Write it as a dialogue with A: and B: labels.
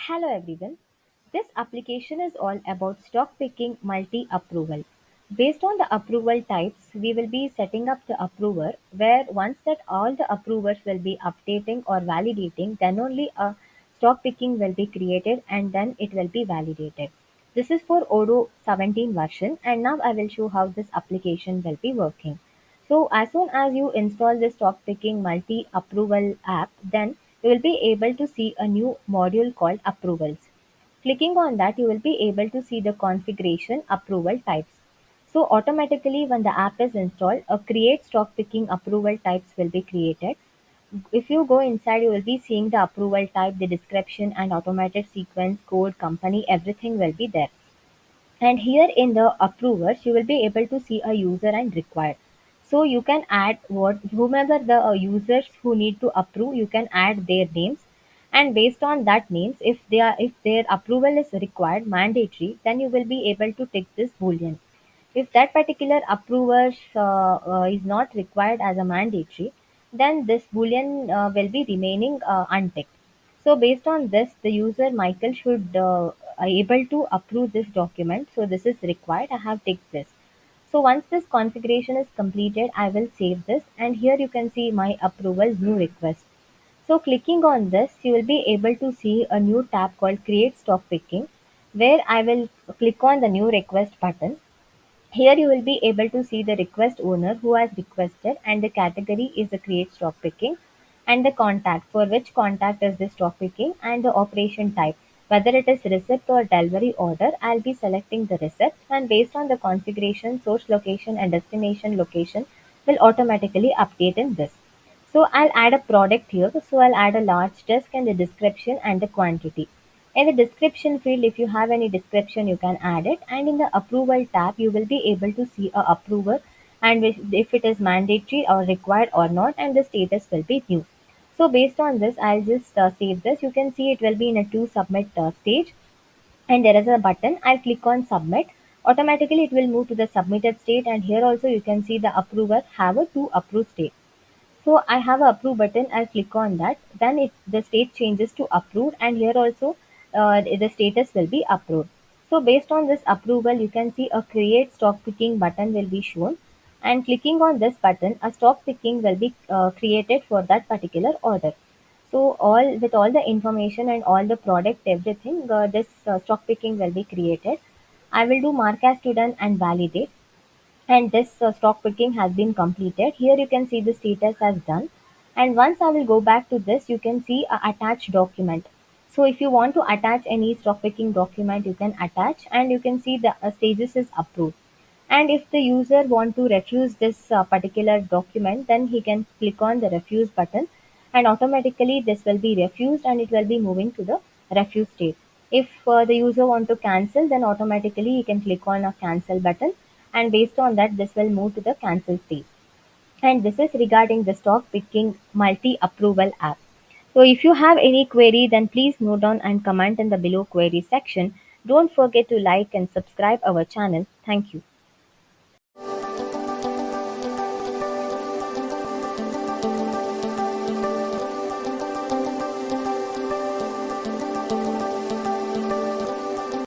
A: Hello everyone. This application is all about stock picking multi-approval. Based on the approval types, we will be setting up the approver where once that all the approvers will be updating or validating, then only a stock picking will be created and then it will be validated. This is for Odoo 17 version and now I will show how this application will be working. So as soon as you install the stock picking multi-approval app, then you will be able to see a new module called approvals. Clicking on that, you will be able to see the configuration approval types. So automatically when the app is installed, a create stock picking approval types will be created. If you go inside, you will be seeing the approval type, the description and automated sequence, code, company, everything will be there. And here in the approvers, you will be able to see a user and required. So you can add what whomever the users who need to approve, you can add their names. And based on that names, if their approval is required, mandatory, then you will be able to tick this boolean. If that particular approver is not required as a mandatory, then this boolean will be remaining unticked. So based on this, the user Michael should able to approve this document. So this is required. I have ticked this. So once this configuration is completed, I will save this and here you can see my approval new request. So clicking on this, you will be able to see a new tab called create stock picking where I will click on the new request button. Here you will be able to see the request owner who has requested and the category is the create stock picking and the contact for which contact is the stock picking and the operation type. Whether it is receipt or delivery order, I'll be selecting the receipt and based on the configuration, source location and destination location will automatically update in this. So I'll add a product here. So I'll add a large desk and the description and the quantity. In the description field, if you have any description, you can add it. And in the approval tab, you will be able to see a approval and if it is mandatory or required or not, and the status will be new. So based on this, I'll just save this. You can see it will be in a to submit stage and there is a button. I'll click on submit. Automatically, it will move to the submitted state and here also you can see the approver have a to approve state. So I have a approve button. I'll click on that. Then the state changes to approved, and here also the status will be approved. So based on this approval, you can see a create stock picking button will be shown, and clicking on this button, a stock picking will be created for that particular order. So all with all the information and all the product, everything, this stock picking will be created. I will do mark as to done and validate and this stock picking has been completed. Here you can see the status as done. And once I will go back to this, you can see a attached document. So if you want to attach any stock picking document, you can attach and you can see the status is approved. And if the user want to refuse this particular document, then he can click on the refuse button and automatically this will be refused and it will be moving to the refuse state. If the user want to cancel, then automatically he can click on a cancel button and based on that this will move to the cancel state. And this is regarding the stock picking multi approval app. So if you have any query, then please note down and comment in the below query section. Don't forget to like and subscribe our channel. Thank you.